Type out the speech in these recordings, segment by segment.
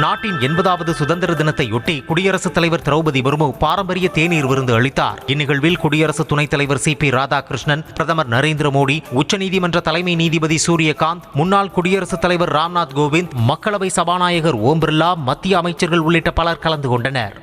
நாட்டின் 80வது சுதந்திர தினத்தையொட்டி குடியரசுத் தலைவர் திரௌபதி முர்மு பாரம்பரிய தேநீர் விருந்து அளித்தார். இந்நிகழ்வில் குடியரசு துணைத் தலைவர் CP ராதாகிருஷ்ணன், பிரதமர் நரேந்திர மோடி, உச்சநீதிமன்ற தலைமை நீதிபதி சூரியகாந்த், முன்னாள் குடியரசுத் தலைவர் ராம்நாத் கோவிந்த், மக்களவை சபாநாயகர் ஓம் பிர்லா, மத்திய அமைச்சர்கள் உள்ளிட்ட பலர் கலந்து கொண்டனர்.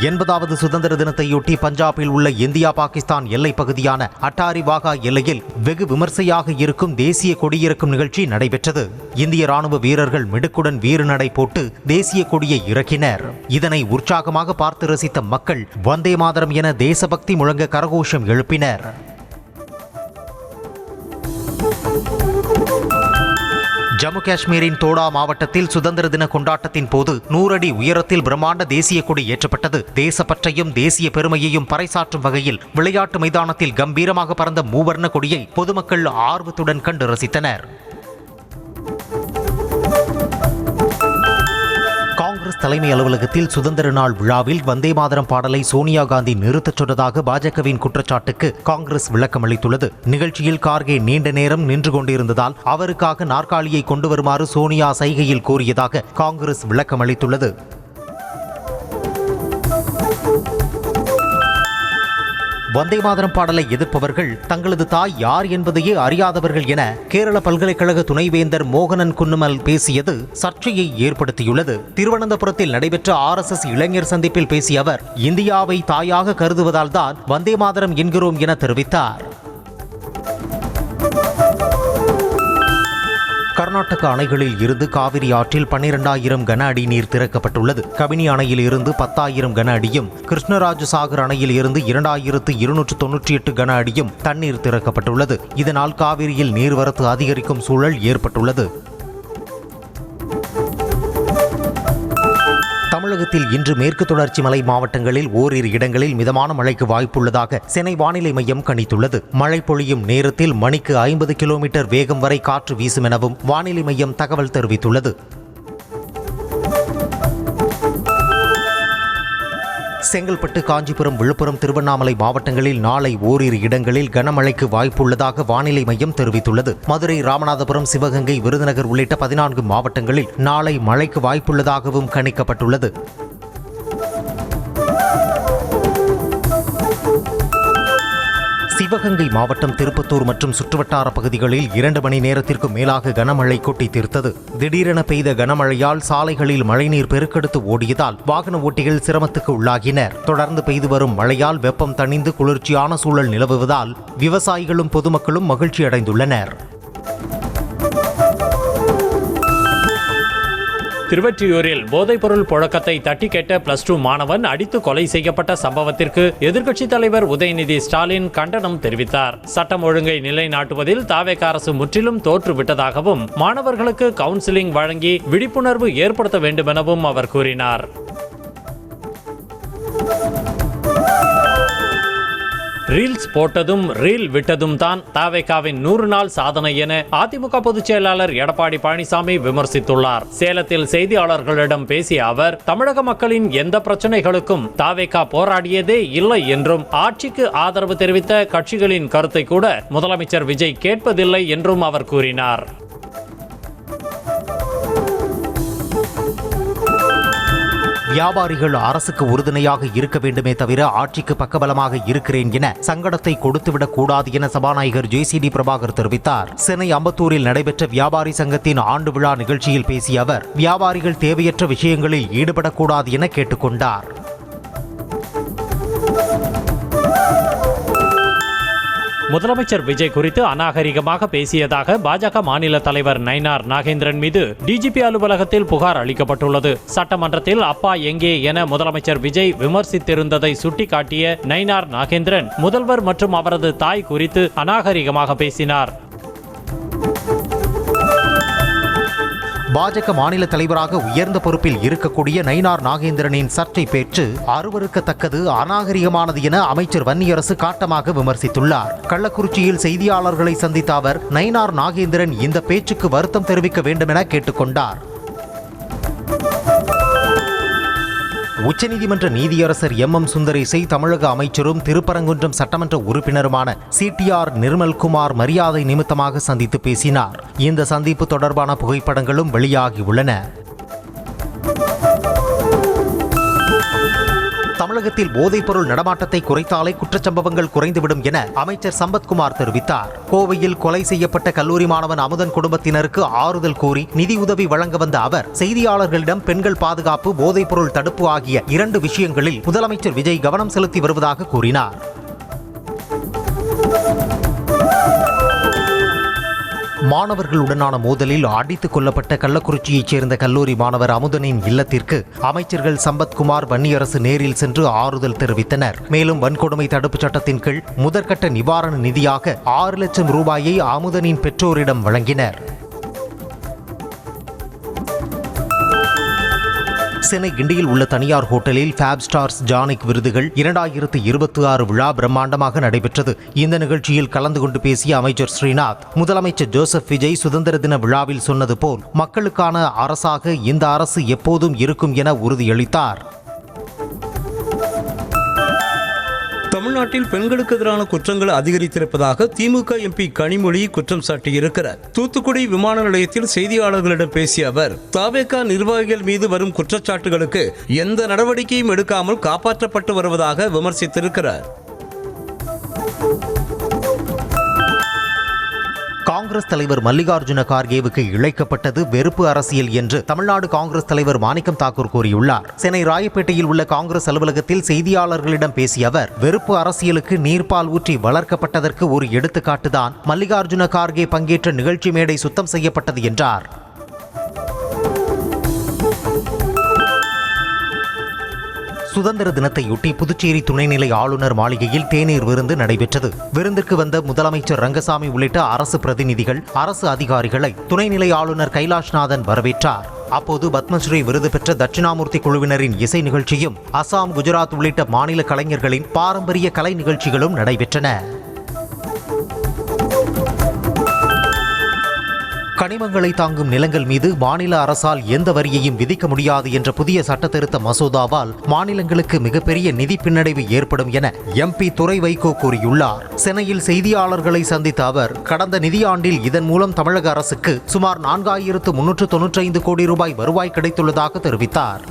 எண்பதாவது சுதந்திர தினத்தையொட்டி பஞ்சாபில் உள்ள இந்தியா பாகிஸ்தான் எல்லைப் பகுதியான அட்டாரி வாகா எல்லையில் வெகு விமர்சையாக இருக்கும் தேசிய கொடியிறக்கும் நிகழ்ச்சி நடைபெற்றது. இந்திய ராணுவ வீரர்கள் மிடுக்குடன் வீறுநடை போட்டு தேசிய கொடியை இறக்கினர். இதனை உற்சாகமாக பார்த்து ரசித்த மக்கள் வந்தே மாதரம் என தேசபக்தி முழங்க கரகோஷம் எழுப்பினர். ஜம்மு காஷ்மீரின் தோடா மாவட்டத்தில் சுதந்திர தின கொண்டாட்டத்தின் போது 100 அடி உயரத்தில் பிரம்மாண்ட தேசிய கொடி ஏற்றப்பட்டது. தேசப்பற்றையும் தேசிய பெருமையையும் பறைசாற்றும் வகையில் விளையாட்டு மைதானத்தில் கம்பீரமாக பறந்த மூவர்ண கொடியை பொதுமக்கள் ஆர்வத்துடன் கண்டு ரசித்தனர். காங்கிரஸ் தலைமை அலுவலகத்தில் சுதந்திர நாள் விழாவில் வந்தே மாதரம் பாடலை சோனியா காந்தி நிறுத்தச் சொன்னதாக பாஜகவின் குற்றச்சாட்டுக்கு காங்கிரஸ் விளக்கம் அளித்துள்ளது. நிகழ்ச்சியில் கார்கே நீண்ட நேரம் நின்று கொண்டிருந்ததால் அவருக்காக நாற்காலியை கொண்டு வருமாறு சோனியா சைகையில் கூறியதாக காங்கிரஸ் விளக்கம் அளித்துள்ளது. வந்தே மாதரம் பாடலை எதிர்ப்பவர்கள் தங்களது தாய் யார் என்பதையே அறியாதவர்கள் என கேரள பல்கலைக்கழக துணைவேந்தர் மோகனன் குன்னுமல் பேசியது சர்ச்சையை ஏற்படுத்தியுள்ளது. திருவனந்தபுரத்தில் நடைபெற்ற RSS இளைஞர் சந்திப்பில் பேசிய அவர், இந்தியாவை தாயாக கருதுவதால் தான் வந்தே மாதரம் என்கிறோம் என தெரிவித்தார். கர்நாடக அணைகளில் இருந்து காவிரி ஆற்றில் 12,000 கன அடி நீர் திறக்கப்பட்டுள்ளது. கபினி அணையில் இருந்து 10,000 கன அடியும், கிருஷ்ணராஜசாகர் அணையில் இருந்து 2,298 கன அடியும் தண்ணீர் திறக்கப்பட்டுள்ளது. இதனால் காவிரியில் நீர்வரத்து அதிகரிக்கும் சூழல் ஏற்பட்டுள்ளது. தமிழகத்தில் இன்று மேற்கு தொடர்ச்சி மலை மாவட்டங்களில் ஓரிரு இடங்களில் மிதமான மழைக்கு வாய்ப்புள்ளதாக சென்னை வானிலை மையம் கணித்துள்ளது. மழை பொழியும் நேரத்தில் மணிக்கு 50 கிலோமீட்டர் வேகம் வரை காற்று வீசும் எனவும் வானிலை மையம் தகவல் தெரிவித்துள்ளது. செங்கல்பட்டு, காஞ்சிபுரம், விழுப்புரம், திருவண்ணாமலை மாவட்டங்களில் நாளை ஓரிரு இடங்களில் கனமழைக்கு வாய்ப்புள்ளதாக வானிலை மையம் தெரிவித்துள்ளது. மதுரை, ராமநாதபுரம், சிவகங்கை, விருதுநகர் உள்ளிட்ட 14 மாவட்டங்களில் நாளை மழைக்கு வாய்ப்புள்ளதாகவும் கணிக்கப்பட்டுள்ளது. சிவகங்கை மாவட்டம் திருப்பத்தூர் மற்றும் சுற்றுவட்டார பகுதிகளில் 2 மணி நேரத்திற்கு மேலாக கனமழை கொட்டி தீர்த்தது. திடீரென பெய்த கனமழையால் சாலைகளில் மழைநீர் பெருக்கெடுத்து ஓடியதால் வாகன ஓட்டிகள் சிரமத்துக்கு உள்ளாகினர். தொடர்ந்து பெய்து வரும் மழையால் வெப்பம் தணிந்து குளிர்ச்சியான சூழல் நிலவுவதால் விவசாயிகளும் பொதுமக்களும் மகிழ்ச்சி அடைந்துள்ளனர். திருவொற்றியூரில் போதைப்பொருள் புழக்கத்தை தட்டி கேட்ட +2 மாணவன் அடித்து கொலை செய்யப்பட்ட சம்பவத்திற்கு எதிர்க்கட்சித் தலைவர் உதயநிதி ஸ்டாலின் கண்டனம் தெரிவித்தார். சட்டம் ஒழுங்கை நிலைநாட்டுவதில் தாவேக அரசு முற்றிலும் தோற்றுவிட்டதாகவும் மாணவர்களுக்கு கவுன்சிலிங் வழங்கி விழிப்புணர்வு ஏற்படுத்த வேண்டுமெனவும் அவர் கூறினார். ரீல்ஸ் போட்டதும் ரீல் விட்டதும் தான் தாவேகாவின் 100 நாள் சாதனை என அதிமுக பொதுச் செயலாளர் எடப்பாடி பழனிசாமி விமர்சித்துள்ளார். சேலத்தில் செய்தியாளர்களிடம் பேசிய அவர், தமிழக மக்களின் எந்த பிரச்சனைகளுக்கும் தாவேகா போராடியதே இல்லை என்றும் ஆட்சிக்கு ஆதரவு தெரிவித்த கட்சிகளின் கருத்தை கூட முதலமைச்சர் விஜய் கேட்பதில்லை என்றும் அவர் கூறினார். வியாபாரிகள் அரசுக்கு உறுதுணையாக இருக்க வேண்டுமே தவிர ஆட்சிக்கு பக்கபலமாக இருக்கிறேன் என சங்கடத்தை கொடுத்துவிடக் கூடாது என சபாநாயகர் JCD பிரபாகர் தெரிவித்தார். சென்னை அம்பத்தூரில் நடைபெற்ற வியாபாரி சங்கத்தின் ஆண்டு விழா நிகழ்ச்சியில் பேசிய அவர், வியாபாரிகள் தேவையற்ற விஷயங்களில் ஈடுபடக்கூடாது என கேட்டுக்கொண்டார். முதலமைச்சர் விஜய் குறித்து அநாகரிகமாக பேசியதாக பாஜக மாநில தலைவர் நயினார் நாகேந்திரன் மீது DGP அலுவலகத்தில் புகார் அளிக்கப்பட்டுள்ளது. சட்டமன்றத்தில் அப்பா எங்கே என முதலமைச்சர் விஜய் விமர்சித்திருந்ததை சுட்டிக்காட்டிய நயினார் நாகேந்திரன் முதல்வர் மற்றும் அவரது தாய் குறித்து அநாகரிகமாக பேசினார். பாஜக மாநில தலைவராக உயர்ந்த பொறுப்பில் இருக்கக்கூடிய நயினார் நாகேந்திரனின் சர்ச்சை பேச்சு அருவருக்கத்தக்கது, அநாகரிகமானது என அமைச்சர் வன்னியரசு காட்டமாக விமர்சித்துள்ளார். கள்ளக்குறிச்சியில் செய்தியாளர்களை சந்தித்த அவர், நயினார் நாகேந்திரன் இந்த பேச்சுக்கு வருத்தம் தெரிவிக்க வேண்டும் என கேட்டுக்கொண்டார். உச்சநீதிமன்ற நீதியரசர் எம் சுந்தரேசை தமிழக அமைச்சரும் திருப்பரங்குன்றம் சட்டமன்ற உறுப்பினருமான CTR நிர்மல்குமார் மரியாதை நிமித்தமாக சந்தித்து பேசினார். இந்த சந்திப்பு தொடர்பான புகைப்படங்களும் வெளியாகியுள்ளன. தமிழகத்தில் போதைப்பொருள் நடமாட்டத்தை குறைத்தாலே குற்றச்சம்பவங்கள் குறைந்துவிடும் என அமைச்சர் சம்பத்குமார் தெரிவித்தார். கோவையில் கொலை செய்யப்பட்ட கல்லூரி மாணவன் அமுதன் குடும்பத்தினருக்கு ஆறுதல் கூறி நிதியுதவி வழங்க வந்த அவர் செய்தியாளர்களிடம் பெண்கள் பாதுகாப்பு, போதைப்பொருள் தடுப்பு ஆகிய 2 விஷயங்களில் முதலமைச்சர் விஜய் கவனம் செலுத்தி வருவதாக கூறினார். மாணவர்களுடனான மோதலில் அடித்துக் கொல்லப்பட்ட கள்ளக்குறிச்சியைச் சேர்ந்த கல்லூரி மாணவர் அமுதனின் இல்லத்திற்கு அமைச்சர்கள் சம்பத்குமார், வன்னியரசு நேரில் சென்று ஆறுதல் தெரிவித்தனர். மேலும் வன்கொடுமை தடுப்புச் சட்டத்தின் கீழ் முதற்கட்ட நிவாரண நிதியாக 6 லட்சம் ரூபாயை அமுதனின் பெற்றோரிடம் வழங்கினர். சென்னை கிண்டியில் உள்ள தனியார் ஹோட்டலில் ஃபேப் ஸ்டார்ஸ் ஜானிக் விருதுகள் 2026 விழா பிரம்மாண்டமாக நடைபெற்றது. இந்த நிகழ்ச்சியில் கலந்து கொண்டு பேசிய அமைச்சர் ஸ்ரீநாத், முதலமைச்சர் ஜோசப் விஜய் சுதந்திர தின விழாவில் சொன்னது போல் மக்களுக்கான அரசாக இந்த அரசு எப்போதும் இருக்கும் என உறுதியளித்தார். தமிழ்நாட்டில் பெண்களுக்கு எதிரான குற்றங்கள் அதிகரித்திருப்பதாக திமுக MP கனிமொழி குற்றம் சாட்டியிருக்கிறார். தூத்துக்குடி விமான நிலையத்தில் செய்தியாளர்களிடம் பேசிய அவர், தவேகா நிர்வாகிகள் மீது வரும் குற்றச்சாட்டுகளுக்கு எந்த நடவடிக்கையும் எடுக்காமல் காப்பாற்றப்பட்டு வருவதாக விமர்சித்திருக்கிறார். காங்கிரஸ் தலைவர் மல்லிகார்ஜுன கார்கேவுக்கு இழைக்கப்பட்டது வெறுப்பு அரசியல் என்று தமிழ்நாடு காங்கிரஸ் தலைவர் மாணிக்கம் தாக்கூர் கூறியுள்ளார். சென்னை ராயப்பேட்டையில் உள்ள காங்கிரஸ் அலுவலகத்தில் செய்தியாளர்களிடம் பேசிய அவர், வெறுப்பு அரசியலுக்கு நீர்ப்பால் ஊற்றி வளர்க்கப்பட்டதற்கு ஒரு எடுத்துக்காட்டுதான் மல்லிகார்ஜுன கார்கே பங்கேற்ற நிகழ்ச்சி மேடை சுத்தம் செய்யப்பட்டது என்றார். சுதந்திர தினத்தையொட்டி புதுச்சேரி துணைநிலை ஆளுநர் மாளிகையில் தேநீர் விருந்து நடைபெற்றது. விருந்திற்கு வந்த முதலமைச்சர் ரங்கசாமி உள்ளிட்ட அரசு பிரதிநிதிகள், அரசு அதிகாரிகளை துணைநிலை ஆளுநர் கைலாஷ்நாதன் வரவேற்றார். அப்போது பத்மஸ்ரீ விருது பெற்ற தட்சிணாமூர்த்தி குழுவினரின் இசை நிகழ்ச்சியும், அசாம், குஜராத் உள்ளிட்ட மாநில கலைஞர்களின் பாரம்பரிய கலை நிகழ்ச்சிகளும் நடைபெற்றன. கனிமங்களை தாங்கும் நிலங்கள் மீது மாநில அரசால் எந்த வரியையும் விதிக்க முடியாது என்ற புதிய சட்டத்திருத்த மசோதாவால் மாநிலங்களுக்கு மிகப்பெரிய நிதி பின்னடைவு ஏற்படும் என MP துரை வைகோ கூறியுள்ளார். சென்னையில் செய்தியாளர்களை சந்தித்த அவர், கடந்த நிதியாண்டில் இதன் மூலம் தமிழக அரசுக்கு சுமார் 4395 கோடி ரூபாய் வருவாய் கிடைத்துள்ளதாக தெரிவித்தார்.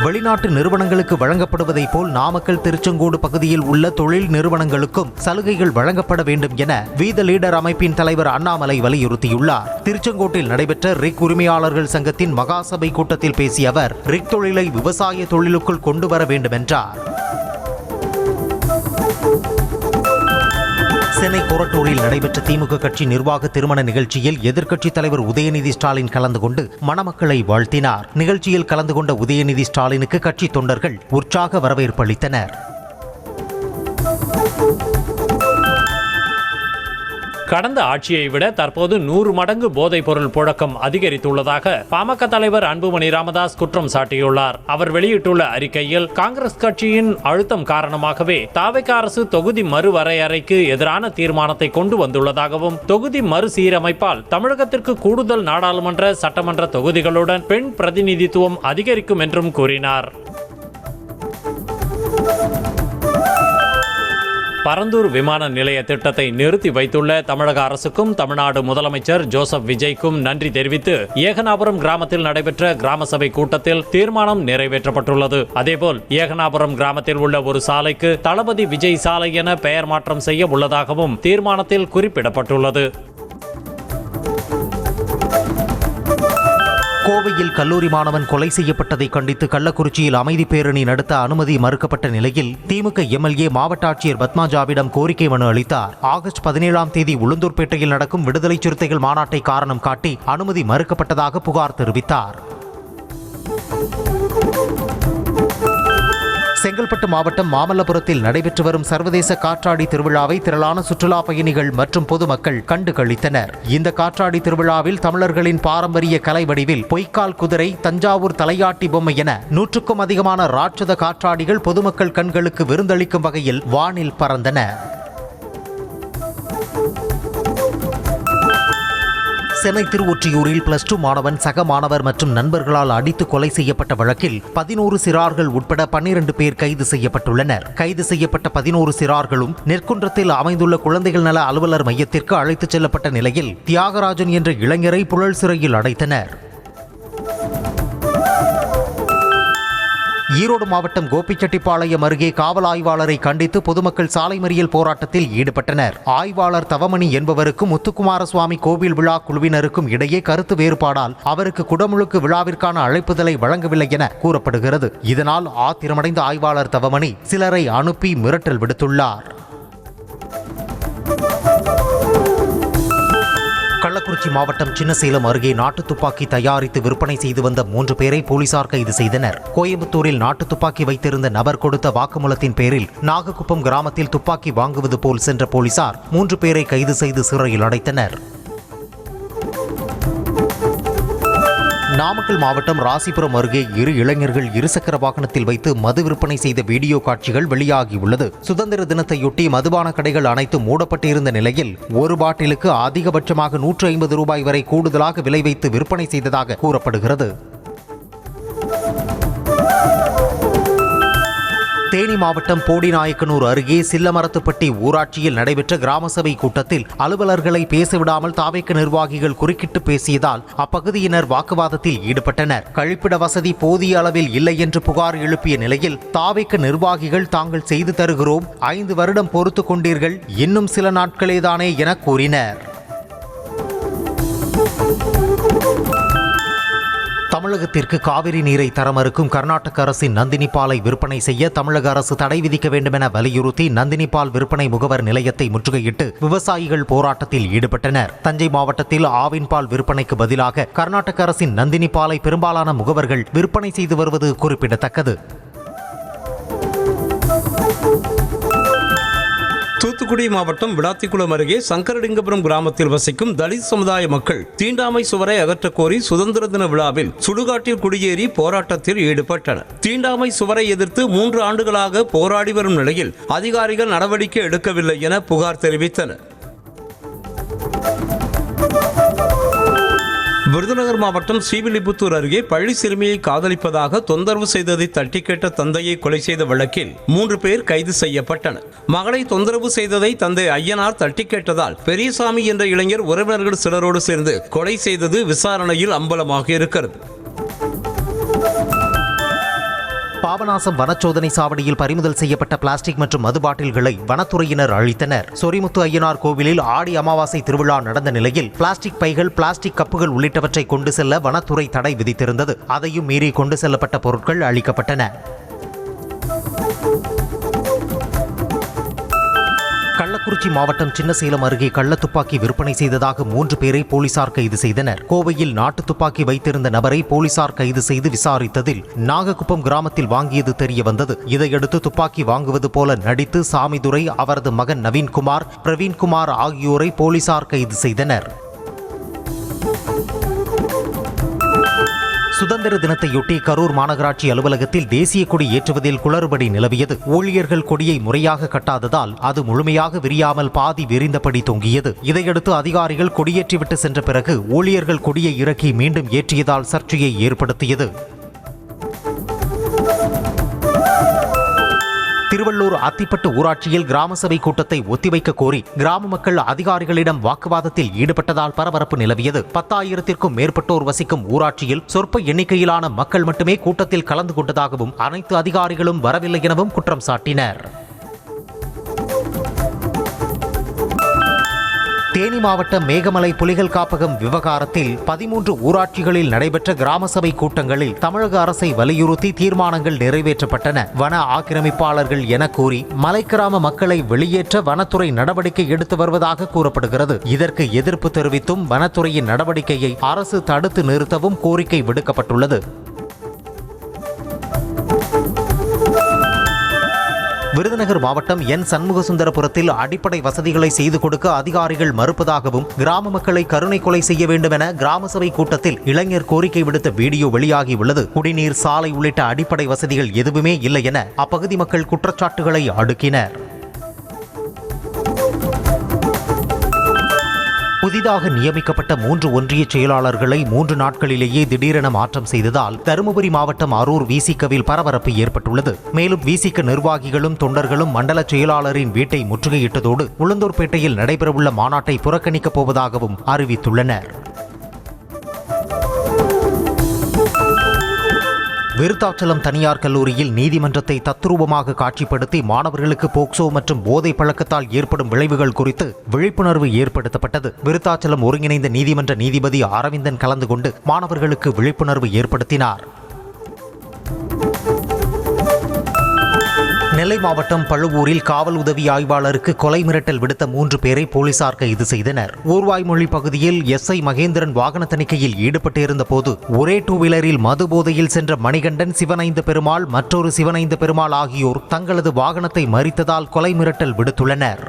வெளிநாட்டு நிறுவனங்களுக்கு வழங்கப்படுவதைப் போல் நாமக்கல், திருச்செங்கோடு பகுதியில் உள்ள தொழில் நிறுவனங்களுக்கும் சலுகைகள் வழங்கப்பட வேண்டும் என வி த லீடர் அமைப்பின் தலைவர் அண்ணாமலை வலியுறுத்தியுள்ளார். திருச்செங்கோட்டில் நடைபெற்ற ரிக் உரிமையாளர்கள் சங்கத்தின் மகாசபை கூட்டத்தில் பேசிய அவர், ரிக் தொழிலை விவசாய தொழிலுக்குள் கொண்டு வர வேண்டும் என்றார். சென்னை கொரட்டூரில் நடைபெற்ற திமுக கட்சி நிர்வாக திருமண நிகழ்ச்சியில் எதிர்க்கட்சித் தலைவர் உதயநிதி ஸ்டாலின் கலந்து கொண்டு மணமக்களை வாழ்த்தினார். நிகழ்ச்சியில் கலந்து கொண்ட உதயநிதி ஸ்டாலினுக்கு கட்சி தொண்டர்கள் உற்சாக வரவேற்பு அளித்தனர். கடந்த ஆட்சியை விட தற்போது 100 மடங்கு போதைப் பொருள் புழக்கம் அதிகரித்துள்ளதாக பாமக தலைவர் அன்புமணி ராமதாஸ் குற்றம் சாட்டியுள்ளார். அவர் வெளியிட்டுள்ள அறிக்கையில், காங்கிரஸ் கட்சியின் அழுத்தம் காரணமாகவே தவேக அரசு தொகுதி மறுவரையறைக்கு எதிரான தீர்மானத்தை கொண்டு வந்துள்ளதாகவும், தொகுதி மறுசீரமைப்பால் தமிழகத்திற்கு கூடுதல் நாடாளுமன்ற, சட்டமன்ற தொகுதிகளுடன் பெண் பிரதிநிதித்துவம் அதிகரிக்கும் என்றும் கூறினார். பரந்தூர் விமான நிலைய திட்டத்தை நிறுத்தி வைத்துள்ள தமிழக அரசுக்கும் தமிழ்நாடு முதலமைச்சர் ஜோசப் விஜய்க்கும் நன்றி தெரிவித்து ஏகனாபுரம் கிராமத்தில் நடைபெற்ற கிராம சபை கூட்டத்தில் தீர்மானம் நிறைவேற்றப்பட்டுள்ளது. அதேபோல் ஏகனாபுரம் கிராமத்தில் உள்ள ஒரு சாலைக்கு தளபதி விஜய் சாலை என பெயர் மாற்றம் செய்ய உள்ளதாகவும் தீர்மானத்தில் குறிப்பிடப்பட்டுள்ளது. கோவையில் கல்லூரி மாணவன் கொலை செய்யப்பட்டதை கண்டித்து கள்ளக்குறிச்சியில் அமைதி பேரணி நடத்த அனுமதி மறுக்கப்பட்ட நிலையில் திமுக MLA மாவட்ட ஆட்சியர் பத்மாஜாவிடம் கோரிக்கை மனு அளித்தார். ஆகஸ்ட் 17ஆம் தேதி உளுந்தூர்பேட்டையில் நடக்கும் விடுதலை சிறுத்தைகள் மாநாட்டை காரணம் காட்டி அனுமதி மறுக்கப்பட்டதாக புகார் தெரிவித்தார். செங்கல்பட்டு மாவட்டம் மாமல்லபுரத்தில் நடைபெற்று வரும் சர்வதேச காற்றாடி திருவிழாவை திரளான சுற்றுலா பயணிகள் மற்றும் பொதுமக்கள் கண்டு களித்தனர். இந்த காற்றாடி திருவிழாவில் தமிழர்களின் பாரம்பரிய கலை வடிவில் பொய்க்கால் குதிரை, தஞ்சாவூர் தலையாட்டி பொம்மை என 100க்கும் அதிகமான ராட்சத காற்றாடிகள் பொதுமக்கள் கண்களுக்கு விருந்தளிக்கும் வகையில் வானில் பறந்தன. சென்னை திருவொற்றியூரில் +2 மாணவன் சக மாணவர் மற்றும் நண்பர்களால் அடித்து கொலை செய்யப்பட்ட வழக்கில் 11 சிறார்கள் உட்பட 12 பேர் கைது செய்யப்பட்டுள்ளனர். கைது செய்யப்பட்ட 11 சிறார்களும் நெற்குன்றத்தில் அமைந்துள்ள குழந்தைகள் நல அலுவலர் மையத்திற்கு அழைத்துச் செல்லப்பட்ட நிலையில் தியாகராஜன் என்ற இளைஞரை புழல் சிறையில் அடைத்தனர். ஈரோடு மாவட்டம் கோபிச்செட்டிப்பாளையம் அருகே காவல் ஆய்வாளரை கண்டித்து பொதுமக்கள் சாலை மறியல் போராட்டத்தில் ஈடுபட்டனர். ஆய்வாளர் தவமணி என்பவருக்கும் முத்துக்குமாரசுவாமி கோவில் விழா குழுவினருக்கும் இடையே கருத்து வேறுபாடால் அவருக்கு குடமுழுக்கு விழாவிற்கான அழைப்புதலை வழங்கவில்லை என கூறப்படுகிறது. இதனால் ஆத்திரமடைந்த ஆய்வாளர் தவமணி சிலரை அனுப்பி மிரட்டல் விடுத்துள்ளார். கள்ளக்குறிச்சி மாவட்டம் சின்னசேலம் அருகே நாட்டு துப்பாக்கி தயாரித்து விற்பனை செய்து வந்த 3 பேரை போலீசார் கைது செய்தனர். கோயம்புத்தூரில் நாட்டு துப்பாக்கி வைத்திருந்த நபர் கொடுத்த வாக்குமூலத்தின் பேரில் நாகக்குப்பம் கிராமத்தில் துப்பாக்கி வாங்குவது போல் சென்ற போலீசார் 3 பேரை கைது செய்து சிறையில் அடைத்தனர். நாமக்கல் மாவட்டம் ராசிபுரம் அருகே 2 இளைஞர்கள் இருசக்கர வாகனத்தில் வைத்து மது விற்பனை செய்த வீடியோ காட்சிகள் வெளியாகியுள்ளது. சுதந்திர தினத்தையொட்டி மதுபான கடைகள் அனைத்தும் மூடப்பட்டிருந்த நிலையில் ஒரு பாட்டிலுக்கு அதிகபட்சமாக 150 ரூபாய் வரை கூடுதலாக விலை வைத்து விற்பனை செய்ததாக கூறப்படுகிறது. தேனி மாவட்டம் போடிநாயக்கனூர் அருகே சில்லமரத்துப்பட்டி ஊராட்சியில் நடைபெற்ற கிராம சபை கூட்டத்தில் அலுவலர்களை பேசவிடாமல் தாவேக்க நிர்வாகிகள் குறுக்கிட்டு பேசியதால் அப்பகுதியினர் வாக்குவாதத்தில் ஈடுபட்டனர். கழிப்பிட வசதி போதிய அளவில் இல்லை என்று புகார் எழுப்பிய நிலையில் தாவேக்க நிர்வாகிகள் தாங்கள் செய்து தருகிறோம், 5 வருடம் பொறுத்து கொண்டீர்கள், இன்னும் சில நாட்களேதானே என கூறினர். தமிழகத்திற்கு காவிரி நீரை தர மறுக்கும் கர்நாடக அரசின் நந்தினி பாலை விற்பனை செய்ய தமிழக அரசு தடை விதிக்க வேண்டும் என வலியுறுத்தி நந்தினி பால் விற்பனை முகவர் நிலையத்தை முற்றுகையிட்டு விவசாயிகள் போராட்டத்தில் ஈடுபட்டனர். தஞ்சை மாவட்டத்தில் ஆவின் பால் விற்பனைக்கு பதிலாக கர்நாடக அரசின் நந்தினி பாலை பெரும்பாலான முகவர்கள் விற்பனை செய்து வருவது குறிப்பிடத்தக்கது. தூத்துக்குடி மாவட்டம் விளாத்திக்குளம் அருகே சங்கரலிங்கபுரம் கிராமத்தில் வசிக்கும் தலித் சமுதாய மக்கள் தீண்டாமை சுவரை அகற்றக் கோரி சுதந்திர தின விழாவில் சுடுகாட்டில் குடியேறி போராட்டத்தில் ஈடுபட்டனர். தீண்டாமை சுவரை எதிர்த்து 3 ஆண்டுகளாக போராடி வரும் நிலையில் அதிகாரிகள் நடவடிக்கை எடுக்கவில்லை என புகார் தெரிவித்தனர். விருதுநகர் மாவட்டம் ஸ்ரீவில்லிபுத்தூர் அருகே பள்ளி சிறுமியை காதலிப்பதாக தொந்தரவு செய்ததை தட்டி கேட்ட தந்தையை கொலை செய்த வழக்கில் 3 பேர் கைது செய்யப்பட்டனர். மகளை தொந்தரவு செய்ததை தந்தை ஐயனார் தட்டி கேட்டதால் பெரியசாமி என்ற இளைஞர் உறவினர்கள் சிலரோடு சேர்ந்து கொலை செய்தது விசாரணையில் அம்பலமாக இருக்கிறது. பாபநாசம் வனச்சோதனை சாவடியில் பறிமுதல் செய்யப்பட்ட பிளாஸ்டிக் மற்றும் மது பாட்டில்களை வனத்துறையினர் அழித்தனர். சொரிமுத்து ஐயனார் கோவிலில் ஆடி அமாவாசை திருவிழா நடந்த நிலையில் பிளாஸ்டிக் பைகள், பிளாஸ்டிக் கப்புகள் உள்ளிட்டவற்றை கொண்டு செல்ல வனத்துறை தடை விதித்திருந்தது. அதையும் மீறி கொண்டு செல்லப்பட்ட பொருட்கள் அழிக்கப்பட்டன. கள்ளக்குறிச்சி மாவட்டம் சின்னசேலம் அருகே கள்ளத்துப்பாக்கி விற்பனை செய்ததாக 3 பேரை போலீசார் கைது செய்தனர். கோவையில் நாட்டு துப்பாக்கி வைத்திருந்த நபரை போலீசார் கைது செய்து விசாரித்ததில் நாகக்குப்பம் கிராமத்தில் வாங்கியது தெரிய வந்தது. இதையடுத்து துப்பாக்கி வாங்குவது போல நடித்து சாமிதுரை, அவரது மகன் நவீன்குமார், பிரவீன்குமார் ஆகியோரை போலீசார் கைது செய்தனர். சுதந்திர தினத்தையொட்டி கரூர் மாநகராட்சி அலுவலகத்தில் தேசிய கொடி ஏற்றுவதில் குளறுபடி நிலவியது. ஊழியர்கள் கொடியை முறையாக கட்டாததால் அது முழுமையாக விரியாமல் பாதி விரிந்தபடி தொங்கியது. இதையடுத்து அதிகாரிகள் கொடியேற்றிவிட்டு சென்ற பிறகு ஊழியர்கள் கொடியை இறக்கி மீண்டும் ஏற்றியதால் சர்ச்சையை ஏற்படுத்தியது. திருவள்ளூர் அத்திப்பட்டு ஊராட்சியில் கிராம சபை கூட்டத்தை ஒத்திவைக்க கோரி கிராம மக்கள் அதிகாரிகளிடம் வாக்குவாதத்தில் ஈடுபட்டதால் பரபரப்பு நிலவியது. 10,000க்கும் மேற்பட்டோர் வசிக்கும் ஊராட்சியில் சொற்ப எண்ணிக்கையிலான மக்கள் மட்டுமே கூட்டத்தில் கலந்து கொண்டதாகவும் அனைத்து அதிகாரிகளும் வரவில்லை எனவும் குற்றம் சாட்டினர். தேனி மாவட்டம் மேகமலை புலிகள் காப்பகம் விவகாரத்தில் 13 ஊராட்சிகளில் நடைபெற்ற கிராம சபை கூட்டங்களில் தமிழக அரசை வலியுறுத்தி தீர்மானங்கள் நிறைவேற்றப்பட்டன. வன ஆக்கிரமிப்பாளர்கள் என கூறி மலைக்கிராம மக்களை வெளியேற்ற வனத்துறை நடவடிக்கை எடுத்து வருவதாக கூறப்படுகிறது. இதற்கு எதிர்ப்பு தெரிவித்தும் வனத்துறையின் நடவடிக்கையை அரசு தடுத்து நிறுத்தவும் கோரிக்கை விடுக்கப்பட்டுள்ளது. விருதுநகர் மாவட்டம் என் சண்முகசுந்தரபுரத்தில் அடிப்படை வசதிகளை செய்து கொடுக்க அதிகாரிகள் மறுப்பதாகவும் கிராம மக்களை கருணை கொலை செய்ய வேண்டும் என கிராம சபை கூட்டத்தில் இளைஞர் கோரிக்கை விடுத்த வீடியோ வெளியாகியுள்ளது. குடிநீர், சாலை உள்ளிட்ட அடிப்படை வசதிகள் எதுவுமே இல்லை என அப்பகுதி மக்கள் குற்றச்சாட்டுகளை அடுக்கினர். புதிதாக நியமிக்கப்பட்ட 3 ஒன்றிய செயலாளர்களை 3 நாட்களிலேயே திடீரென மாற்றம் செய்ததால் தருமபுரி மாவட்டம் அரூர் விசிகவில் பரபரப்பு ஏற்பட்டுள்ளது. மேலும் விசிக நிர்வாகிகளும் தொண்டர்களும் மண்டல செயலாளரின் வீட்டை முற்றுகையிட்டதோடு உளுந்தூர்பேட்டையில் நடைபெறவுள்ள மாநாட்டை புறக்கணிக்கப் போவதாகவும் அறிவித்துள்ளனர். விருத்தாச்சலம் தனியார் கல்லூரியில் நீதிமன்றத்தை தத்ரூபமாக காட்சிப்படுத்தி மாணவர்களுக்கு போக்சோ மற்றும் போதை பழக்கத்தால் ஏற்படும் விளைவுகள் குறித்து விழிப்புணர்வு ஏற்படுத்தப்பட்டது. விருத்தாச்சலம் ஒருங்கிணைந்த நீதிமன்ற நீதிபதி அரவிந்தன் கலந்து கொண்டு மாணவர்களுக்கு விழிப்புணர்வு ஏற்படுத்தினார். நெல்லை மாவட்டம் பழுவூரில் காவல் உதவி ஆய்வாளருக்கு கொலை மிரட்டல் விடுத்த 3 பேரை போலீசார் கைது செய்தனர். ஊர்வாய்மொழி பகுதியில் SI மகேந்திரன் வாகன தணிக்கையில் ஈடுபட்டிருந்த போது ஒரே 2 வீலரில் மது போதையில் சென்ற மணிகண்டன், சிவனைந்த பெருமாள், மற்றொரு சிவனைந்த பெருமாள் ஆகியோர் தங்களது வாகனத்தை மறித்ததால் கொலை மிரட்டல் விடுத்துள்ளனர்.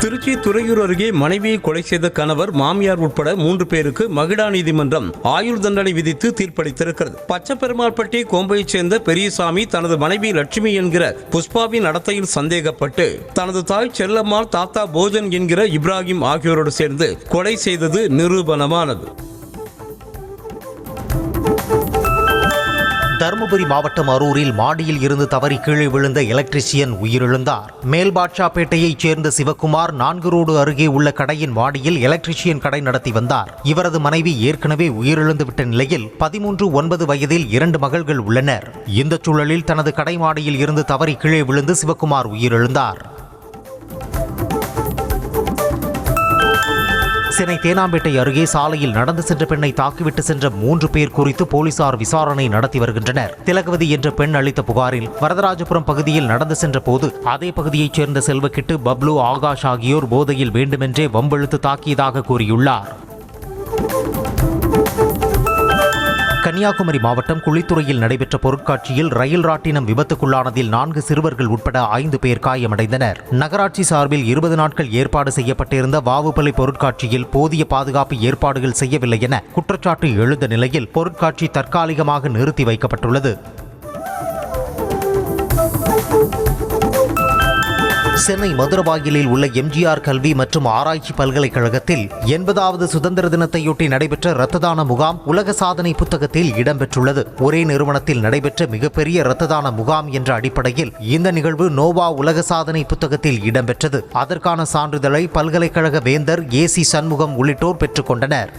திருச்சி துறையூர் அருகே மனைவியை கொலை செய்த கணவர், மாமியார் உட்பட 3 பேருக்கு மகிடா நீதிமன்றம் ஆயுள் தண்டனை விதித்து தீர்ப்பளித்திருக்கிறது. பச்சப்பெருமாள்பட்டி கோம்பையைச் சேர்ந்த பெரியசாமி தனது மனைவி லட்சுமி என்கிற புஷ்பாவின் நடத்தையில் சந்தேகப்பட்டு தனது தாய் செல்லம்மாள், தாத்தா போஜன் என்கிற இப்ராஹிம் ஆகியோரோடு சேர்ந்து கொலை செய்தது நிரூபணமானது. தருமபுரி மாவட்டம் அரூரில் மாடியில் இருந்து தவறி கீழே விழுந்த எலக்ட்ரிஷியன் உயிரிழந்தார். மேல்பாட்சாப்பேட்டையைச் சேர்ந்த சிவக்குமார் 4 ரோடு அருகே உள்ள கடையின் மாடியில் எலக்ட்ரிஷியன் கடை நடத்தி வந்தார். இவரது மனைவி ஏற்கனவே உயிரிழந்து விட்ட நிலையில் 13, 9 வயதில் 2 மகள்கள் உள்ளனர். இந்த சூழலில் தனது கடை மாடியில் இருந்து தவறி கீழே விழுந்து சிவக்குமார் உயிரிழந்தார். சென்னை தேனாம்பேட்டை அருகே சாலையில் நடந்து சென்ற பெண்ணை தாக்கிவிட்டு சென்ற 3 பேர் குறித்து போலீசார் விசாரணை நடத்தி வருகின்றனர். திலகவதி என்ற பெண் அளித்த புகாரில் வரதராஜபுரம் பகுதியில் நடந்து சென்ற போது அதே பகுதியைச் சேர்ந்த செல்வக்கிட்டு, பப்ளு, ஆகாஷ் ஆகியோர் போதையில் வேண்டுமென்றே வம்பிழுத்து தாக்கியதாக கூறியுள்ளார். கன்னியாகுமரி மாவட்டம் குளித்துறையில் நடைபெற்ற பொருட்காட்சியில் ரயில் ராட்டினம் விபத்துக்குள்ளானதில் 4 சிறுவர்கள் உட்பட 5 பேர் காயமடைந்தனர். நகராட்சி சார்பில் 20 நாட்கள் ஏற்பாடு செய்யப்பட்டிருந்த வாவுப்பலை பொருட்காட்சியில் போதிய பாதுகாப்பு ஏற்பாடுகள் செய்யவில்லை என குற்றச்சாட்டு எழுந்த நிலையில் பொருட்காட்சி தற்காலிகமாக நிறுத்தி வைக்கப்பட்டுள்ளது. சென்னை மதுரவாயிலில் உள்ள எம்ஜிஆர் கல்வி மற்றும் ஆராய்ச்சி பல்கலைக்கழகத்தில் 80வது சுதந்திர தினத்தையொட்டி நடைபெற்ற இரத்த தான முகாம் உலக சாதனை புத்தகத்தில் இடம்பெற்றுள்ளது. ஒரே நிறுவனத்தில் நடைபெற்ற மிகப்பெரிய இரத்த தான முகாம் என்ற அடிப்படையில் இந்த நிகழ்வு நோவா உலக சாதனை புத்தகத்தில் இடம்பெற்றது. அதற்கான சான்றிதழை பல்கலைக்கழக வேந்தர் AC சண்முகம் உள்ளிட்டோர் பெற்றுக்கொண்டனர்.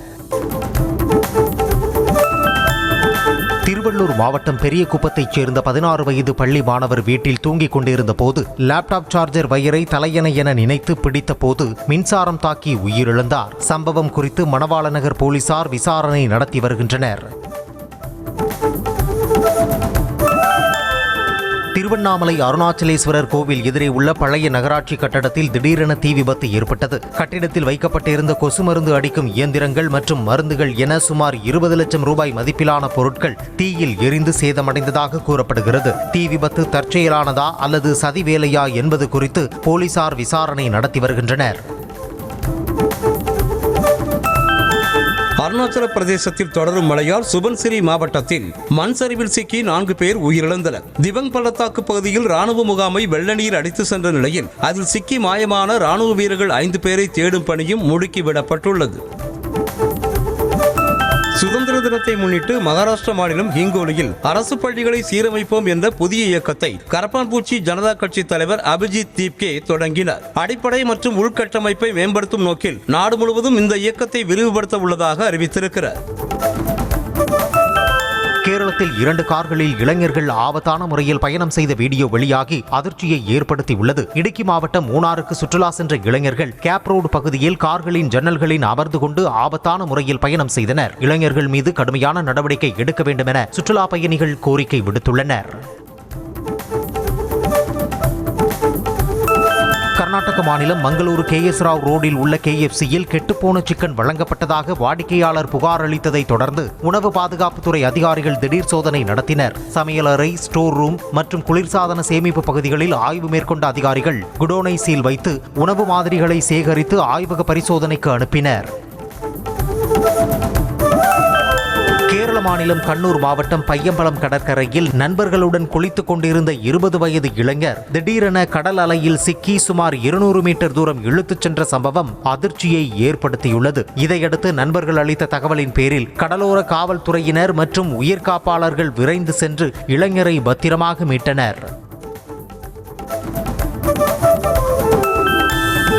திருவள்ளூர் மாவட்டம் பெரியகுப்பத்தைச் சேர்ந்த 16 வயது பள்ளி மாணவர் வீட்டில் தூங்கிக் கொண்டிருந்த போது லேப்டாப் சார்ஜர் வயரை தலையணை என நினைத்து பிடித்த போது மின்சாரம் தாக்கி உயிரிழந்தார். சம்பவம் குறித்து மணவாளநகர் போலீசார் விசாரணை நடத்தி வருகின்றனர். திருவண்ணாமலை அருணாச்சலேஸ்வரர் கோவில் எதிரே உள்ள பழைய நகராட்சி கட்டடத்தில் திடீரென தீ விபத்து ஏற்பட்டது. கட்டிடத்தில் வைக்கப்பட்டிருந்த கொசு மருந்து அடிக்கும் இயந்திரங்கள் மற்றும் மருந்துகள் என சுமார் 20 லட்சம் ரூபாய் மதிப்பிலான பொருட்கள் தீயில் எரிந்து சேதமடைந்ததாக கூறப்படுகிறது. தீ விபத்து தற்செயலானதா அல்லது சதி வேலையா என்பது குறித்து போலீசார் விசாரணை நடத்தி வருகின்றனர். அருணாச்சல பிரதேசத்தில் தொடரும் மழையால் சுபன்சிரி மாவட்டத்தில் மண் சரிவில் சிக்கி 4 பேர் உயிரிழந்தனர். திவங் பள்ளத்தாக்கு பகுதியில் ராணுவ முகாமை வெள்ள நீர் அடித்து சென்ற நிலையில் அதில் சிக்கி மாயமான ராணுவ வீரர்கள் 5 பேரை தேடும் பணியும் முடுக்கிவிடப்பட்டுள்ளது. சுதந்திர தினத்தை முன்னிட்டு மகாராஷ்டிரா மாநிலம் ஹிங்கோலியில் அரசு பள்ளிகளை சீரமைப்போம் என்ற புதிய இயக்கத்தை கரப்பான்பூச்சி ஜனதா கட்சி தலைவர் அபிஜித் தீப்கே தொடங்கினார். அடிப்படை மற்றும் உள்கட்டமைப்பை மேம்படுத்தும் நோக்கில் நாடு முழுவதும் இந்த இயக்கத்தை விரிவுபடுத்த உள்ளதாக அறிவித்திருக்கிறார். கேரளத்தில் 2 கார்களில் இளைஞர்கள் ஆபத்தான முறையில் பயணம் செய்த வீடியோ வெளியாகி அதிர்ச்சியை ஏற்படுத்தியுள்ளது. இடுக்கி மாவட்டம் மூணாருக்கு சுற்றுலா சென்ற இளைஞர்கள் கேப் ரோடு பகுதியில் கார்களின் ஜன்னல்களில் அமர்ந்து கொண்டு ஆபத்தான முறையில் பயணம் செய்தனர். இளைஞர்கள் மீது கடுமையான நடவடிக்கை எடுக்க வேண்டும் என சுற்றுலா பயணிகள் கோரிக்கை விடுத்துள்ளனர். கர்நாடக மாநிலம் மங்களூரு KS ராவ் ரோடில் உள்ள KFCயில் கெட்டுப்போன சிக்கன் வழங்கப்பட்டதாக வாடிக்கையாளர் புகார் அளித்ததை தொடர்ந்து உணவு பாதுகாப்புத்துறை அதிகாரிகள் திடீர் சோதனை நடத்தினர். சமையலறை, ஸ்டோர் ரூம் மற்றும் குளிர்சாதன சேமிப்பு பகுதிகளில் ஆய்வு மேற்கொண்ட அதிகாரிகள் குடோனை சீல் வைத்து உணவு மாதிரிகளை சேகரித்து ஆய்வக பரிசோதனைக்கு அனுப்பினர். கேரள மாநிலம் கண்ணூர் மாவட்டம் பையம்பலம் கடற்கரையில் நண்பர்களுடன் குளித்துக் கொண்டிருந்த 20 வயது இளைஞர் திடீரென கடல் அலையில் சிக்கி சுமார் 200 மீட்டர் தூரம் இழுத்துச் சென்ற சம்பவம் அதிர்ச்சியை ஏற்படுத்தியுள்ளது. இதையடுத்து நண்பர்கள் அளித்த தகவலின் பேரில் கடலோர காவல்துறையினர் மற்றும் உயிர்காப்பாளர்கள் விரைந்து சென்று இளைஞரை பத்திரமாக மீட்டனர்.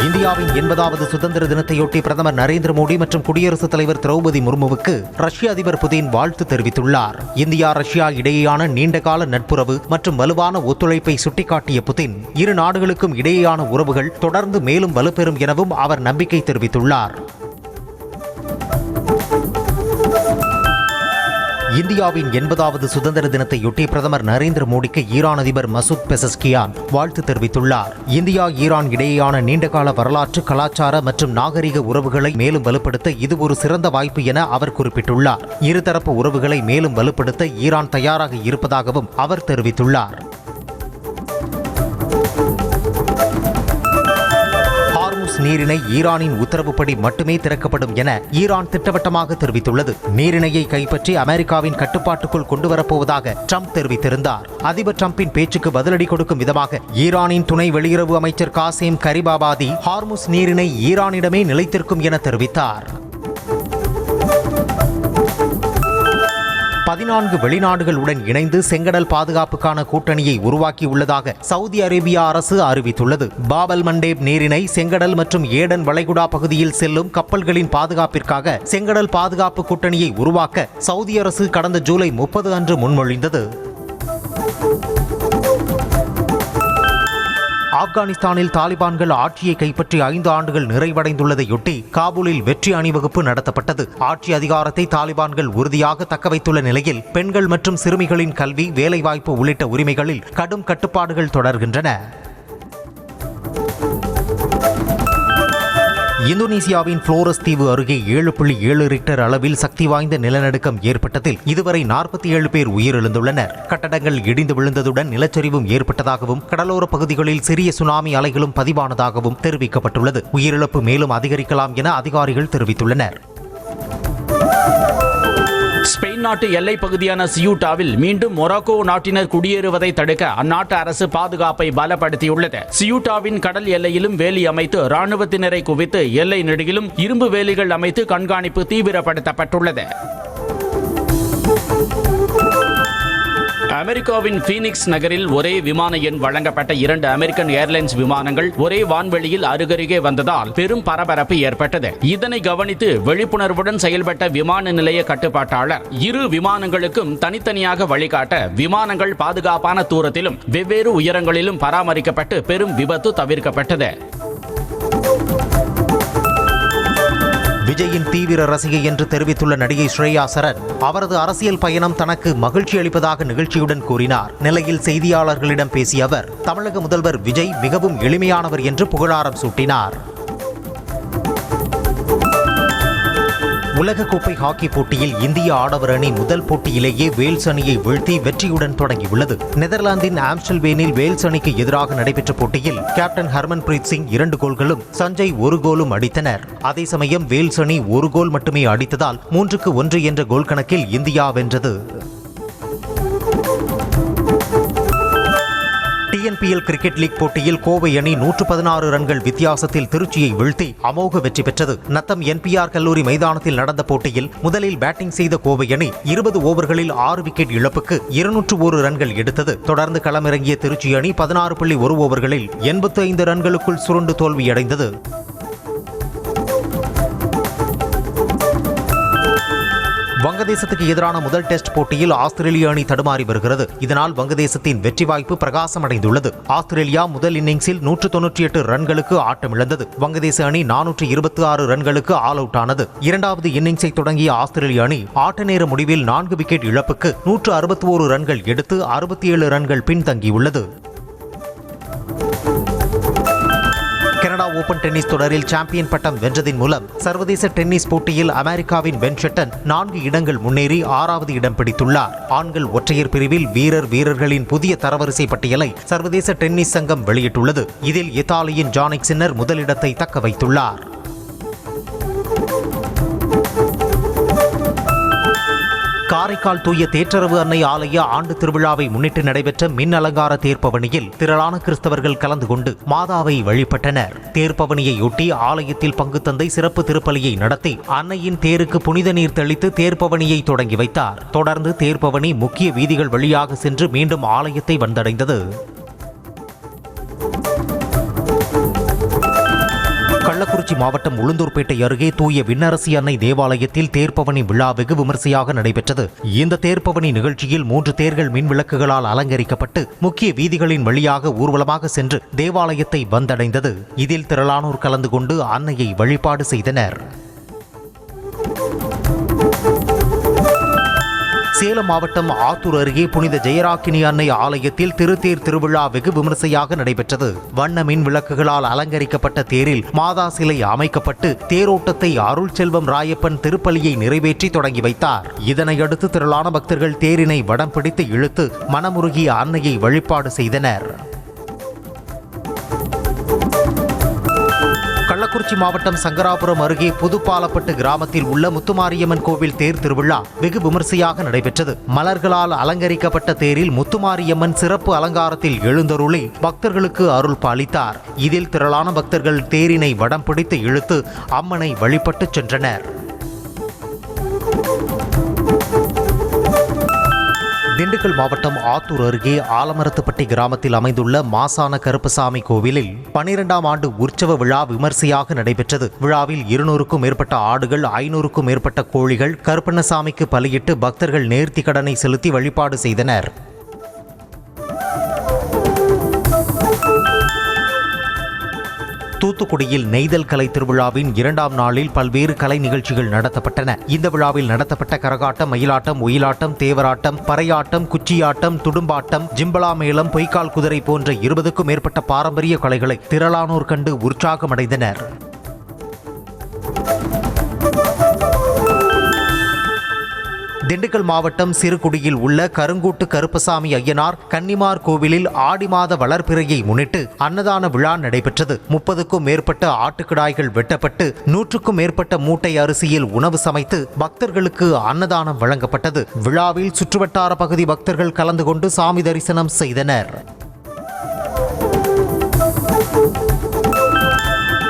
இந்தியாவின் 80வது சுதந்திர தினத்தையொட்டி பிரதமர் நரேந்திர மோடி மற்றும் குடியரசுத் தலைவர் திரௌபதி முர்முவுக்கு ரஷ்ய அதிபர் புதின் வாழ்த்து தெரிவித்துள்ளார். இந்தியா ரஷ்யா இடையேயான நீண்டகால நட்புறவு மற்றும் வலுவான ஒத்துழைப்பை சுட்டிக்காட்டிய புதின் இரு நாடுகளுக்கும் இடையேயான உறவுகள் தொடர்ந்து மேலும் வலுப்பெறும் எனவும் அவர் நம்பிக்கை தெரிவித்துள்ளார். இந்தியாவின் 80வது சுதந்திர தினத்தையொட்டி பிரதமர் நரேந்திர மோடிக்கு ஈரான் அதிபர் மசூத் பெசஸ்கியான் வாழ்த்து தெரிவித்துள்ளார். இந்தியா ஈரான் இடையேயான நீண்டகால வரலாற்று, கலாச்சார மற்றும் நாகரிக உறவுகளை மேலும் வலுப்படுத்த இது ஒரு சிறந்த வாய்ப்பு என அவர் குறிப்பிட்டுள்ளார். இருதரப்பு உறவுகளை மேலும் வலுப்படுத்த ஈரான் தயாராக இருப்பதாகவும் அவர் தெரிவித்துள்ளார். நீரிணை ஈரானின் உத்தரவுப்படி மட்டுமே திறக்கப்படும் என ஈரான் திட்டவட்டமாக தெரிவித்துள்ளது. நீரிணையை கைப்பற்றி அமெரிக்காவின் கட்டுப்பாட்டுக்குள் கொண்டுவரப்போவதாக ட்ரம்ப் தெரிவித்திருந்தார். அதிபர் ட்ரம்பின் பேச்சுக்கு பதிலடி கொடுக்கும் விதமாக ஈரானின் துணை வெளியுறவு அமைச்சர் காசிம் கரிபாபாதி ஹார்முஸ் நீரிணை ஈரானிடமே நிலைத்திருக்கும் என தெரிவித்தார். 14 வெளிநாடுகளுடன் இணைந்து செங்கடல் பாதுகாப்புக்கான கூட்டணியை உருவாக்கியுள்ளதாக சவுதி அரேபியா அரசு அறிவித்துள்ளது. பாபல் மண்டேப் நீரிணை, செங்கடல் மற்றும் ஏடன் வளைகுடா பகுதியில் செல்லும் கப்பல்களின் பாதுகாப்பிற்காக செங்கடல் பாதுகாப்பு கூட்டணியை உருவாக்க சவுதி அரசு கடந்த ஜூலை 30 அன்று முன்மொழிந்தது. ஆப்கானிஸ்தானில் தாலிபான்கள் ஆட்சியை கைப்பற்றி 5 ஆண்டுகள் நிறைவடைந்துள்ளதையொட்டி காபூலில் வெற்றி அணிவகுப்பு நடத்தப்பட்டது. ஆட்சி அதிகாரத்தை தாலிபான்கள் உறுதியாக தக்கவைத்துள்ள நிலையில் பெண்கள் மற்றும் சிறுமிகளின் கல்வி, வேலைவாய்ப்பு உள்ளிட்ட உரிமைகளில் கடும் கட்டுப்பாடுகள் தொடர்கின்றன. இந்தோனேசியாவின் புளோரஸ் தீவு அருகே 7.7 ரிக்டர் அளவில் சக்தி வாய்ந்த நிலநடுக்கம் ஏற்பட்டதில் இதுவரை 47 பேர் உயிரிழந்துள்ளனர். கட்டடங்கள் இடிந்து விழுந்ததுடன் நிலச்சரிவும் ஏற்பட்டதாகவும் கடலோர பகுதிகளில் சிறிய சுனாமி அலைகளும் பதிவானதாகவும் தெரிவிக்கப்பட்டுள்ளது. உயிரிழப்பு மேலும் அதிகரிக்கலாம் என அதிகாரிகள் தெரிவித்துள்ளனர். ஸ்பெயின் நாட்டு எல்லை பகுதியான சியூட்டாவில் மீண்டும் மொராக்கோ நாட்டினர் குடியேறுவதை தடுக்க அந்நாட்டு அரசு பாதுகாப்பை பலப்படுத்தியுள்ளது. சியூட்டாவின் கடல் எல்லையிலும் வேலி அமைத்து ராணுவத்தினரை குவித்து எல்லை நெடுகிலும் இரும்பு வேலிகள் அமைத்து கண்காணிப்பு தீவிரப்படுத்தப்பட்டுள்ளது. அமெரிக்காவின் பீனிக்ஸ் நகரில் ஒரே விமான எண் வழங்கப்பட்ட 2 அமெரிக்கன் ஏர்லைன்ஸ் விமானங்கள் ஒரே வான்வெளியில் அருகருகே வந்ததால் பெரும் பரபரப்பு ஏற்பட்டது. இதனை கவனித்து விழிப்புணர்வுடன் செயல்பட்ட விமான நிலைய கட்டுப்பாட்டாளர் இரு விமானங்களுக்கும் தனித்தனியாக வழிகாட்ட விமானங்கள் பாதுகாப்பான தூரத்திலும் வெவ்வேறு உயரங்களிலும் பராமரிக்கப்பட்டு பெரும் விபத்து தவிர்க்கப்பட்டது. விஜயின் தீவிர ரசிகை என்று தெரிவித்துள்ள நடிகை ஸ்ரேயா சரன் அவரது அரசியல் பயணம் தனக்கு மகிழ்ச்சி அளிப்பதாக நிகழ்ச்சியுடன் கூறினார். நிலையில் செய்தியாளர்களிடம் பேசிய அவர் தமிழக முதல்வர் விஜய் மிகவும் எளிமையானவர் என்று புகழாரம் சூட்டினார். உலகக்கோப்பை ஹாக்கி போட்டியில் இந்திய ஆடவர் அணி முதல் போட்டியிலேயே வேல்ஸ் அணியை வீழ்த்தி வெற்றியுடன் தொடங்கியுள்ளது. நெதர்லாந்தின் ஆம்ஸ்டல்வேனில் வேல்ஸ் அணிக்கு எதிராக நடைபெற்ற போட்டியில் கேப்டன் ஹர்மன்பிரீத் சிங் 2 கோல்களும் சஞ்சய் 1 கோலும் அடித்தனர். அதே சமயம் வேல்ஸ் அணி 1 கோல் மட்டுமே அடித்ததால் 3-1 என்ற கோல் கணக்கில் இந்தியா வென்றது. டிஎன்பிஎல் கிரிக்கெட் லீக் போட்டியில் கோவை அணி 116 ரன்கள் வித்தியாசத்தில் திருச்சியை வீழ்த்தி அமோக வெற்றி பெற்றது. நத்தம் என்பிஆர் கல்லூரி மைதானத்தில் நடந்த போட்டியில் முதலில் பேட்டிங் செய்த கோவை அணி 20 ஓவர்களில் 6 விக்கெட் இழப்புக்கு 201 ரன்கள் எடுத்தது. தொடர்ந்து களமிறங்கிய திருச்சி அணி 16.1 ஓவர்களில் 85 ரன்களுக்குள் சுருண்டு தோல்வியடைந்தது. வங்கதேசத்துக்கு எதிரான முதல் டெஸ்ட் போட்டியில் ஆஸ்திரேலிய அணி தடுமாறி வருகிறது. இதனால் வங்கதேசத்தின் வெற்றி வாய்ப்பு பிரகாசமடைந்துள்ளது. ஆஸ்திரேலியா முதல் இன்னிங்ஸில் 198 ரன்களுக்கு ஆட்டமிழந்தது. வங்கதேச அணி 426 ரன்களுக்கு ஆல் அவுட் ஆனது. இரண்டாவது இன்னிங்ஸை தொடங்கிய ஆஸ்திரேலிய அணி ஆட்ட நேர முடிவில் 4 விக்கெட் இழப்புக்கு 161 ரன்கள் எடுத்து 67 ரன்கள் பின்தங்கியுள்ளது. கனடா ஓபன் டென்னிஸ் தொடரில் சாம்பியன் பட்டம் வென்றதின் மூலம் சர்வதேச டென்னிஸ் போட்டியில் அமெரிக்காவின் பென் ஷட்டன் 4 இடங்கள் முன்னேறி 6வது இடம் பிடித்துள்ளார். ஆண்கள் ஒற்றையர் பிரிவில் வீரர்களின் புதிய தரவரிசை பட்டியலை சர்வதேச டென்னிஸ் சங்கம் வெளியிட்டுள்ளது. இதில் இத்தாலியின் ஜானிக் சின்னர் முதலிடத்தை தக்க வைத்துள்ளார். காரைக்கால் தூய தேற்றரவு அன்னை ஆலய ஆண்டு திருவிழாவை முன்னிட்டு நடைபெற்ற மின் அலங்கார தேர்ப்பவனியில் திரளான கிறிஸ்தவர்கள் கலந்து கொண்டு மாதாவை வழிபட்டனர். தேர்ப்பவனியையொட்டி ஆலயத்தில் பங்கு தந்தை சிறப்பு திருப்பலியை நடத்தி அன்னையின் தேருக்கு புனித நீர் தெளித்து தேர்ப்பவனியை தொடங்கி வைத்தார். தொடர்ந்து தேர்ப்பவனி முக்கிய வீதிகள் வழியாக சென்று மீண்டும் ஆலயத்தை வந்தடைந்தது. கள்ளக்குறிச்சி மாவட்டம் உளுந்தூர்பேட்டை அருகே தூய விண்ணரசி அன்னை தேவாலயத்தில் தேர்ப்பவனி விழா வெகு விமர்சையாக நடைபெற்றது. இந்த தேர்ப்பவனி நிகழ்ச்சியில் 3 தேர்கள் மின் விளக்குகளால் அலங்கரிக்கப்பட்டு முக்கிய வீதிகளின் வழியாக ஊர்வலமாக சென்று தேவாலயத்தை வந்தடைந்தது. இதில் திரளானோர் கலந்து கொண்டு அன்னையை வழிபாடு செய்தனர். சேலம் மாவட்டம் ஆத்தூர் அருகே புனித ஜெயராக்கினி அன்னை ஆலயத்தில் திருத்தேர் திருவிழா வெகு விமர்சையாக நடைபெற்றது. வண்ண மின் விளக்குகளால் அலங்கரிக்கப்பட்ட தேரில் மாதா சிலை அமைக்கப்பட்டு தேரோட்டத்தை அருள் செல்வம் ராயப்பன் திருப்பலியை நிறைவேற்றி தொடங்கி வைத்தார். இதனையடுத்து திரளான பக்தர்கள் தேரினை வடம் பிடித்து இழுத்து மனமுருகிய அன்னையை வழிபாடு செய்தனர். கள்ளக்குறிச்சி மாவட்டம் சங்கராபுரம் அருகே புதுப்பாலப்பட்டு கிராமத்தில் உள்ள முத்துமாரியம்மன் கோவில் தேர் திருவிழா வெகு விமர்சையாக நடைபெற்றது. மலர்களால் அலங்கரிக்கப்பட்ட தேரில் முத்துமாரியம்மன் சிறப்பு அலங்காரத்தில் எழுந்தருளி பக்தர்களுக்கு அருள் பாலித்தார். இதில் திரளான பக்தர்கள் தேரினை வடம் பிடித்து இழுத்து அம்மனை வழிபட்டு சென்றனர். திண்டுக்கல் மாவட்டம் ஆத்தூர் அருகே ஆலமரத்துப்பட்டி கிராமத்தில் அமைந்துள்ள மாசான கருப்பசாமி கோவிலில் 12ஆம் ஆண்டு உற்சவ விழா விமர்சையாக நடைபெற்றது. விழாவில் 200க்கும் மேற்பட்ட ஆடுகள், 500க்கும் மேற்பட்ட கோழிகள் கருப்பண்ணசாமிக்கு பலியிட்டு பக்தர்கள் நேர்த்தி கடனை செலுத்தி வழிபாடு செய்தனர். தூத்துக்குடியில் நெய்தல் கலை திருவிழாவின் 2ஆம் நாளில் பல்வேறு கலை நிகழ்ச்சிகள் நடத்தப்பட்டன. இந்த விழாவில் நடத்தப்பட்ட கரகாட்டம், மயிலாட்டம், ஒயிலாட்டம், தேவராட்டம், பறையாட்டம், குச்சியாட்டம், துடும்பாட்டம், ஜிம்பலா மேளம், பொய்க்கால் குதிரை போன்ற 20க்கும் மேற்பட்ட பாரம்பரிய கலைகளை திரளானோர் கண்டு உற்சாகமடைந்தனர். திண்டுக்கல் மாவட்டம் சிறுகுடியில் உள்ள கருங்கூட்டு கருப்பசாமி ஐயனார் கன்னிமார் கோவிலில் ஆடி மாத வளர்பிறையை முன்னிட்டு அன்னதான விழா நடைபெற்றது. 30க்கும் மேற்பட்ட ஆட்டுக்கிடாய்கள் வெட்டப்பட்டு 100க்கும் மேற்பட்ட மூட்டை அரிசியில் உணவு சமைத்து பக்தர்களுக்கு அன்னதானம் வழங்கப்பட்டது. விழாவில் சுற்றுவட்டார பகுதி பக்தர்கள் கலந்து கொண்டு சாமி தரிசனம் செய்தனர்.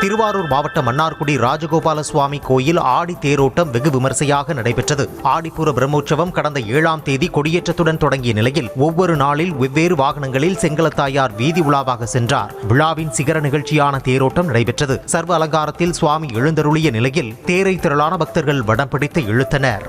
திருவாரூர் மாவட்டம் மன்னார்குடி ராஜகோபால சுவாமி கோயில் ஆடி தேரோட்டம் வெகு விமர்சையாக நடைபெற்றது. ஆடிப்பூர பிரம்மோற்சவம் கடந்த 7ஆம் தேதி கொடியேற்றத்துடன் தொடங்கிய நிலையில் ஒவ்வொரு நாளில் வெவ்வேறு வாகனங்களில் செங்கலத்தாயார் வீதி உலாவாக சென்றார். விழாவின் சிகர நிகழ்ச்சியான தேரோட்டம் நடைபெற்றது. சர்வ அலங்காரத்தில் சுவாமி எழுந்தருளிய நிலையில் தேரை திரளான பக்தர்கள் வடம் பிடித்து இழுத்தனர்.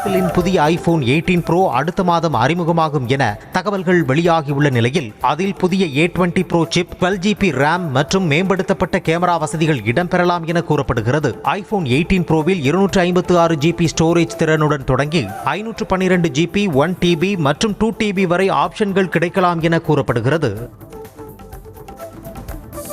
ஆப்பிளின் புதிய ஐபோன் 18 Pro அடுத்த மாதம் அறிமுகமாகும் என தகவல்கள் வெளியாகியுள்ள நிலையில் அதில் புதிய A20 Pro chip, 12GB RAM மற்றும் மேம்படுத்தப்பட்ட கேமரா வசதிகள் இடம்பெறலாம் என கூறப்படுகிறது. ஐபோன் 18 Proவில் 256GB ஸ்டோரேஜ் திறனுடன் தொடங்கி 512GB, 1TB மற்றும் 2TB வரை ஆப்ஷன்கள் கிடைக்கலாம் என கூறப்படுகிறது.